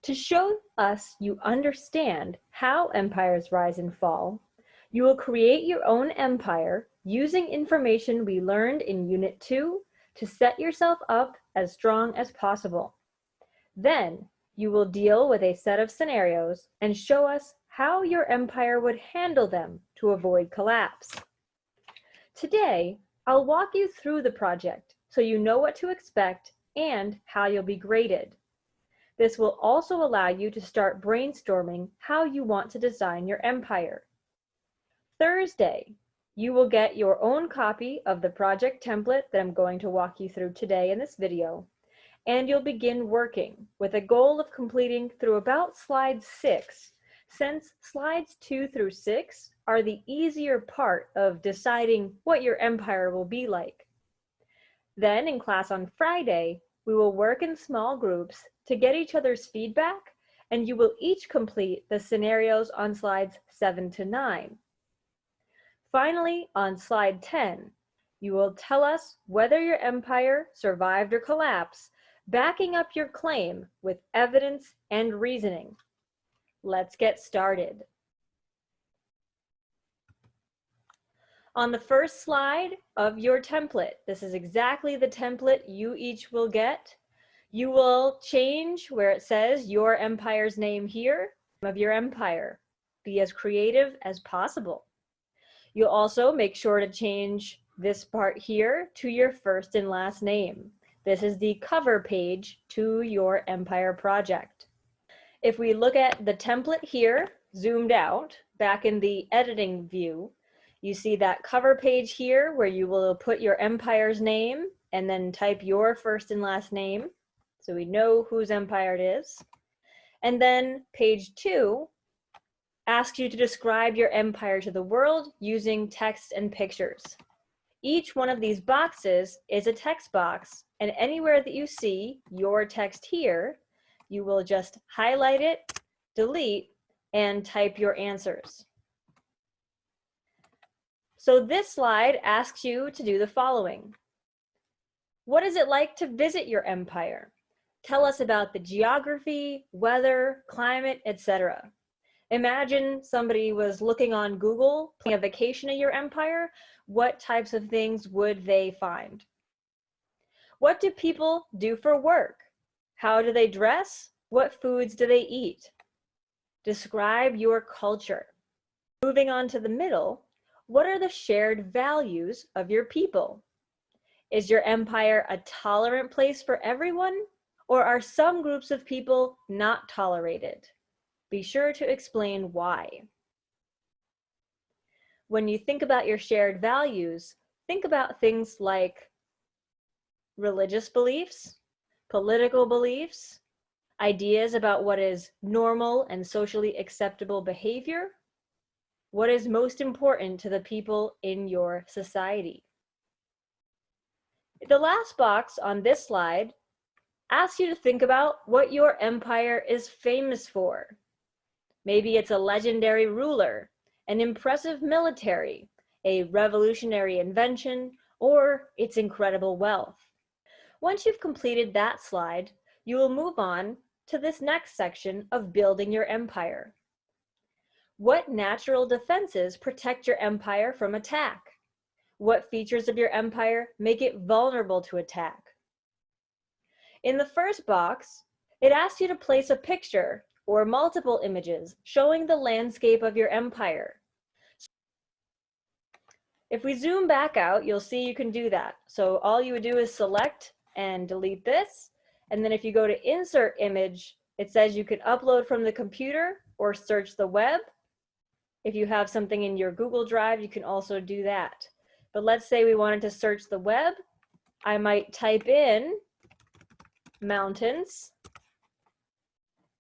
To show us you understand how empires rise and fall, you will create your own empire using information we learned in Unit 2 to set yourself up as strong as possible. Then, you will deal with a set of scenarios and show us how your empire would handle them to avoid collapse. Today, I'll walk you through the project so you know what to expect and how you'll be graded. This will also allow you to start brainstorming how you want to design your empire. Thursday, you will get your own copy of the project template that I'm going to walk you through today in this video, and you'll begin working with a goal of completing through about slide 6, since slides 2 through 6 are the easier part of deciding what your empire will be like. Then in class on Friday, we will work in small groups to get each other's feedback, and you will each complete the scenarios on slides 7 to 9. Finally, on slide 10, you will tell us whether your empire survived or collapsed, backing up your claim with evidence and reasoning. Let's get started. On the first slide of your template, this is exactly the template you each will get. You will change where it says your empire's name here of your empire. Be as creative as possible. You'll also make sure to change this part here to your first and last name. This is the cover page to your empire project. If we look at the template here, zoomed out, back in the editing view, you see that cover page here where you will put your empire's name and then type your first and last name so we know whose empire it is. And then page 2 asks you to describe your empire to the world using text and pictures. Each one of these boxes is a text box, and anywhere that you see your text here, you will just highlight it, delete, and type your answers. So this slide asks you to do the following. What is it like to visit your empire? Tell us about the geography, weather, climate, etc. Imagine somebody was looking on Google, planning a vacation at your empire. What types of things would they find? What do people do for work? How do they dress? What foods do they eat? Describe your culture. Moving on to the middle, what are the shared values of your people? Is your empire a tolerant place for everyone, or are some groups of people not tolerated? Be sure to explain why. When you think about your shared values, think about things like religious beliefs, political beliefs, ideas about what is normal and socially acceptable behavior, what is most important to the people in your society. The last box on this slide asks you to think about what your empire is famous for. Maybe it's a legendary ruler, an impressive military, a revolutionary invention, or its incredible wealth. Once you've completed that slide, you will move on to this next section of building your empire. What natural defenses protect your empire from attack? What features of your empire make it vulnerable to attack? In the first box, it asks you to place a picture or multiple images showing the landscape of your empire. If we zoom back out, you'll see you can do that. So all you would do is select and delete this. And then if you go to insert image, it says you can upload from the computer or search the web. If you have something in your Google Drive, you can also do that. But let's say we wanted to search the web. I might type in mountains.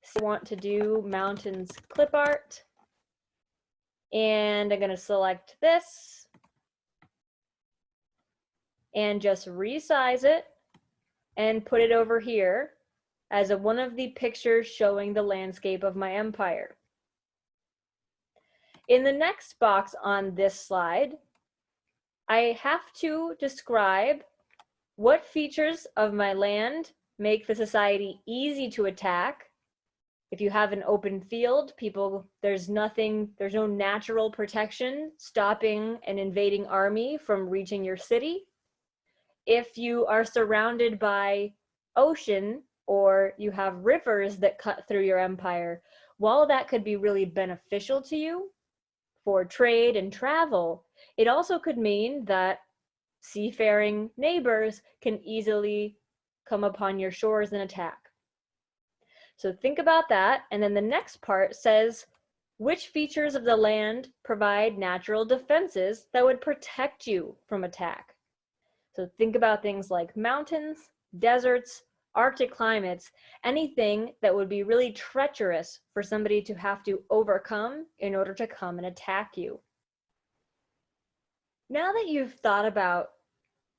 So I want to do mountains clip art. And I'm going to select this and just resize it and put it over here as one of the pictures showing the landscape of my empire. In the next box on this slide, I have to describe what features of my land make the society easy to attack If you have an open field, there's no natural protection stopping an invading army from reaching your city. If you are surrounded by ocean or you have rivers that cut through your empire, while that could be really beneficial to you for trade and travel, it also could mean that seafaring neighbors can easily come upon your shores and attack. So think about that. And then the next part says, which features of the land provide natural defenses that would protect you from attack? So think about things like mountains, deserts, Arctic climates, anything that would be really treacherous for somebody to have to overcome in order to come and attack you. Now that you've thought about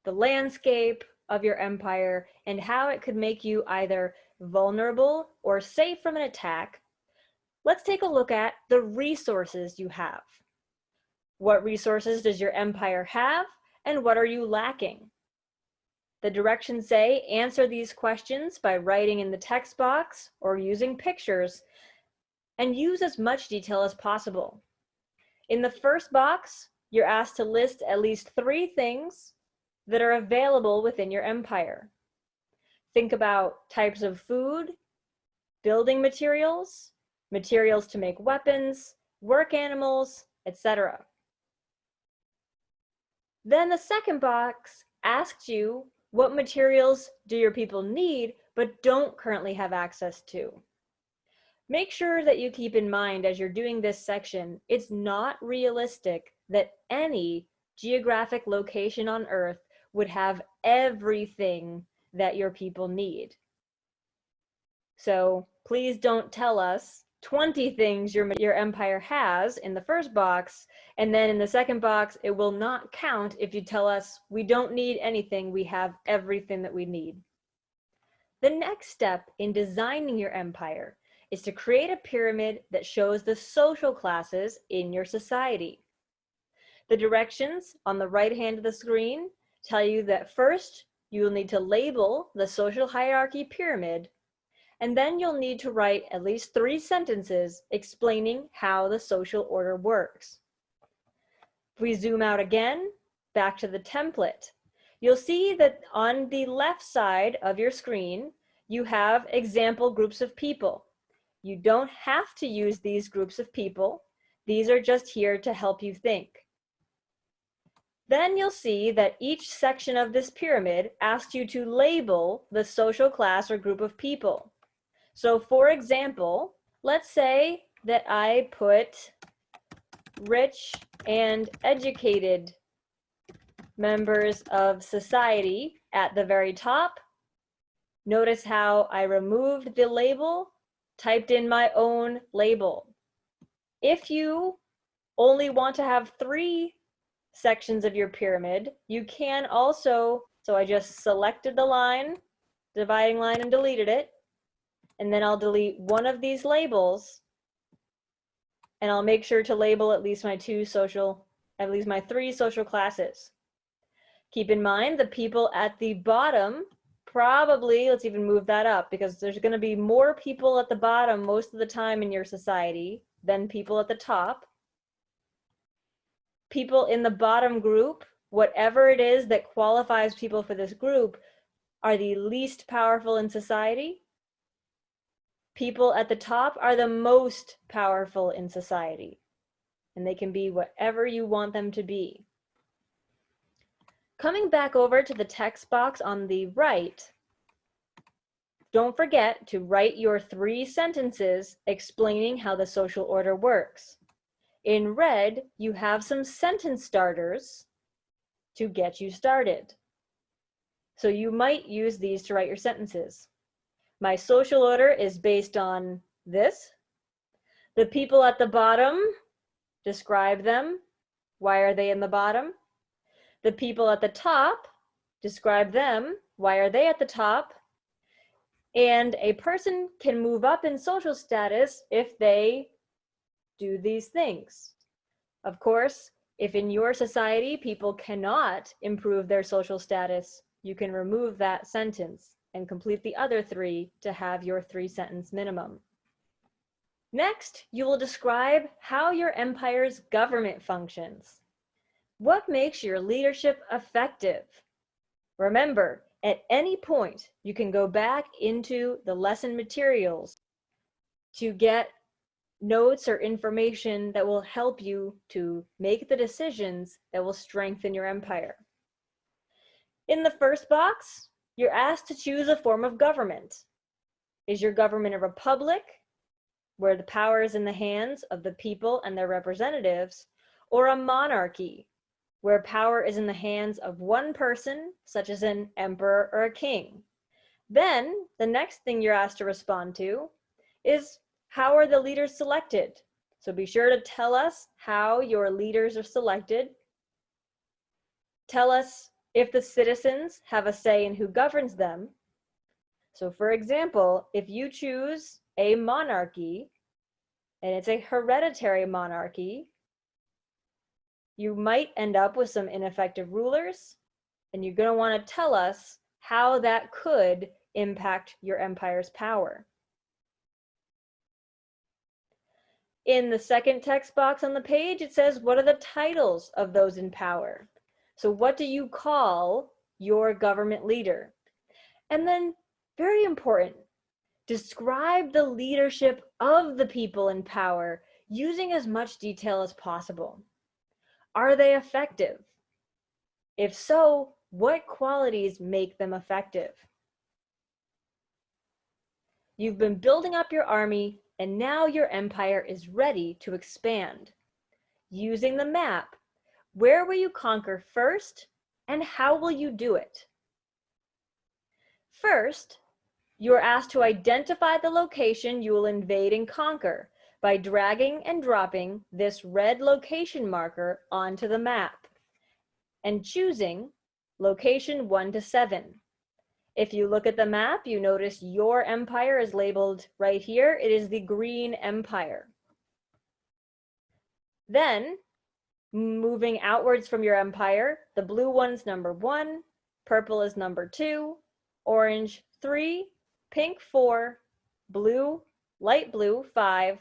the landscape of your empire and how it could make you either vulnerable or safe from an attack, let's take a look at the resources you have. What resources does your empire have, and what are you lacking? The directions say answer these questions by writing in the text box or using pictures, and use as much detail as possible. In the first box, you're asked to list at least 3 things that are available within your empire. Think about types of food, building materials, materials to make weapons, work animals, etc. Then the second box asks you, what materials do your people need but don't currently have access to? Make sure that you keep in mind as you're doing this section, it's not realistic that any geographic location on Earth would have everything that your people need. So please don't tell us 20 things your empire has in the first box, and then in the second box, it will not count if you tell us we don't need anything, we have everything that we need. The next step in designing your empire is to create a pyramid that shows the social classes in your society. The directions on the right hand of the screen tell you that first, you will need to label the social hierarchy pyramid, and then you'll need to write at least 3 sentences explaining how the social order works. If we zoom out again, back to the template, you'll see that on the left side of your screen, you have example groups of people. You don't have to use these groups of people. These are just here to help you think. Then you'll see that each section of this pyramid asks you to label the social class or group of people. So for example, let's say that I put rich and educated members of society at the very top. Notice how I removed the label, typed in my own label. If you only want to have 3 sections of your pyramid, you can also, so I just selected the line, dividing line, and deleted it, and then I'll delete one of these labels, and I'll make sure to label at least my 3 social classes. Keep in mind the people at the bottom, probably, let's even move that up, because there's going to be more people at the bottom most of the time in your society than people at the top. People in the bottom group, whatever it is that qualifies people for this group, are the least powerful in society. People at the top are the most powerful in society, and they can be whatever you want them to be. Coming back over to the text box on the right, don't forget to write your 3 sentences explaining how the social order works. In red, you have some sentence starters to get you started. So you might use these to write your sentences. My social order is based on this. The people at the bottom, describe them. Why are they in the bottom? The people at the top, describe them. Why are they at the top? And a person can move up in social status if they do these things. Of course, if in your society people cannot improve their social status, you can remove that sentence and complete the other 3 to have your 3-sentence minimum. Next, you will describe how your empire's government functions. What makes your leadership effective? Remember, at any point, you can go back into the lesson materials to get notes or information that will help you to make the decisions that will strengthen your empire. In the first box, you're asked to choose a form of government. Is your government a republic, where the power is in the hands of the people and their representatives, or a monarchy, where power is in the hands of one person, such as an emperor or a king? Then, the next thing you're asked to respond to is, how are the leaders selected? So be sure to tell us how your leaders are selected. Tell us if the citizens have a say in who governs them. So for example, if you choose a monarchy, and it's a hereditary monarchy, you might end up with some ineffective rulers, and you're going to want to tell us how that could impact your empire's power. In the second text box on the page, it says, what are the titles of those in power? So what do you call your government leader? And then, very important, describe the leadership of the people in power using as much detail as possible. Are they effective? If so, what qualities make them effective? You've been building up your army, and now your empire is ready to expand. Using the map, where will you conquer first, and how will you do it? First, you are asked to identify the location you will invade and conquer by dragging and dropping this red location marker onto the map and choosing location 1 to 7. If you look at the map, you notice your empire is labeled right here. It is the Green Empire. Then, moving outwards from your empire, the blue one's number 1, purple is number 2, orange 3, pink 4, blue, light blue 5,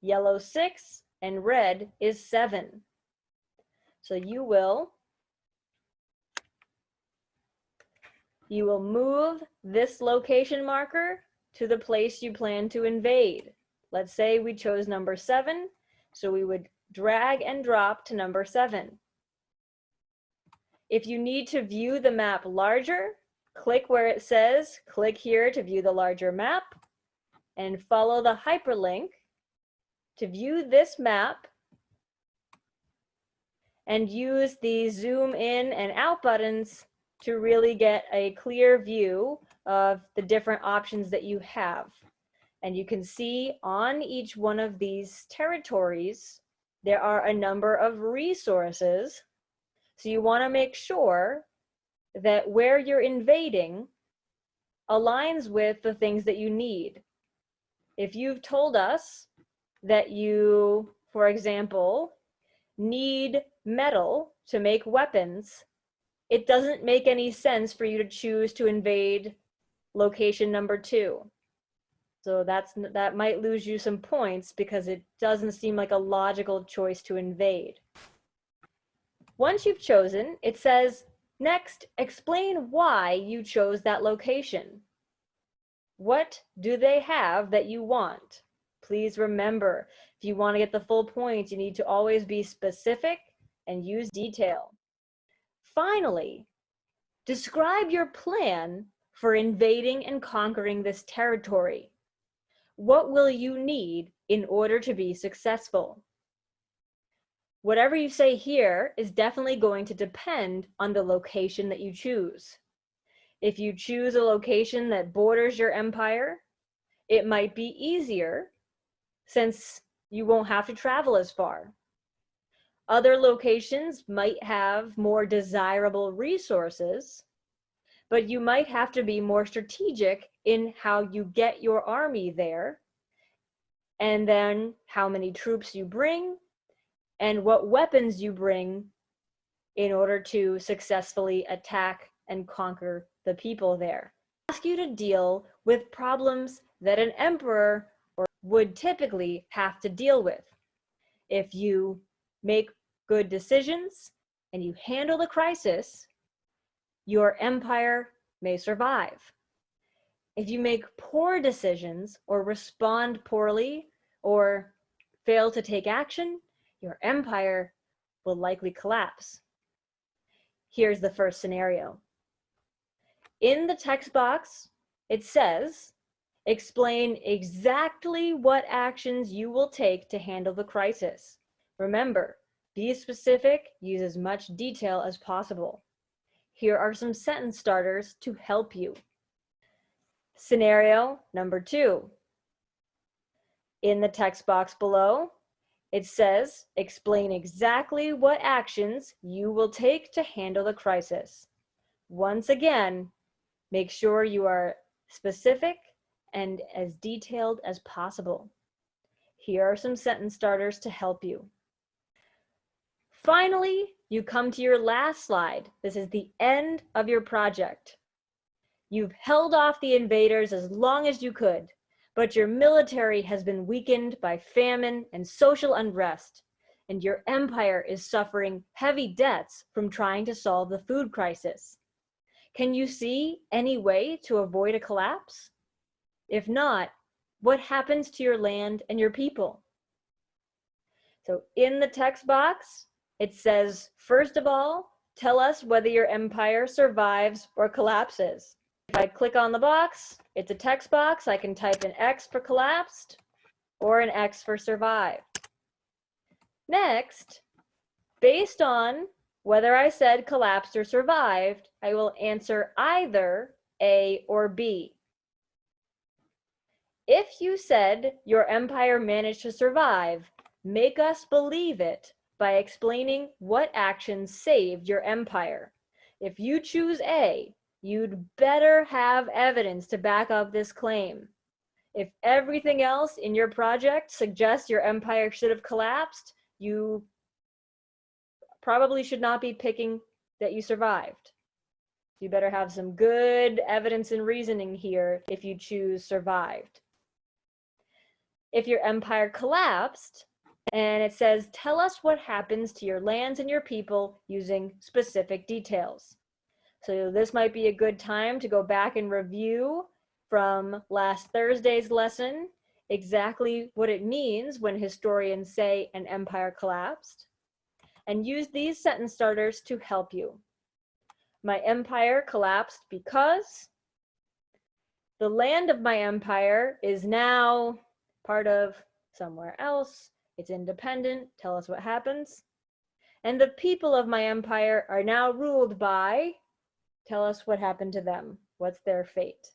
yellow 6, and red is 7. So you will move this location marker to the place you plan to invade. Let's say we chose number 7, so we would drag and drop to number 7. If you need to view the map larger, click where it says, click here to view the larger map, and follow the hyperlink to view this map, and use the zoom in and out buttons to really get a clear view of the different options that you have. And you can see on each one of these territories, there are a number of resources. So you want to make sure that where you're invading aligns with the things that you need. If you've told us that you, for example, need metal to make weapons, it doesn't make any sense for you to choose to invade location number 2. So that might lose you some points because it doesn't seem like a logical choice to invade. Once you've chosen, it says, next, explain why you chose that location. What do they have that you want? Please remember, if you want to get the full points, you need to always be specific and use detail. Finally, describe your plan for invading and conquering this territory. What will you need in order to be successful? Whatever you say here is definitely going to depend on the location that you choose. If you choose a location that borders your empire, it might be easier since you won't have to travel as far. Other locations might have more desirable resources, but you might have to be more strategic in how you get your army there, and then how many troops you bring, and what weapons you bring in order to successfully attack and conquer the people there. I ask you to deal with problems that an emperor would typically have to deal with. If you make good decisions and you handle the crisis, your empire may survive. If you make poor decisions or respond poorly or fail to take action, your empire will likely collapse. Here's the first scenario. In the text box, it says, explain exactly what actions you will take to handle the crisis. Remember, be specific, use as much detail as possible. Here are some sentence starters to help you. Scenario number 2. In the text box below, it says, explain exactly what actions you will take to handle the crisis. Once again, make sure you are specific and as detailed as possible. Here are some sentence starters to help you. Finally, you come to your last slide. This is the end of your project. You've held off the invaders as long as you could, but your military has been weakened by famine and social unrest, and your empire is suffering heavy debts from trying to solve the food crisis. Can you see any way to avoid a collapse? If not, what happens to your land and your people? So in the text box, it says, first of all, tell us whether your empire survives or collapses. If I click on the box, it's a text box. I can type an X for collapsed or an X for survived. Next, based on whether I said collapsed or survived, I will answer either A or B. If you said your empire managed to survive, make us believe it by explaining what actions saved your empire. If you choose A, you'd better have evidence to back up this claim. If everything else in your project suggests your empire should have collapsed, you probably should not be picking that you survived. You better have some good evidence and reasoning here if you choose survived. If your empire collapsed, and it says, tell us what happens to your lands and your people using specific details. So this might be a good time to go back and review from last Thursday's lesson exactly what it means when historians say an empire collapsed, and use these sentence starters to help you. My empire collapsed because the land of my empire is now part of somewhere else. It's independent. Tell us what happens. And the people of my empire are now ruled by, tell us what happened to them. What's their fate?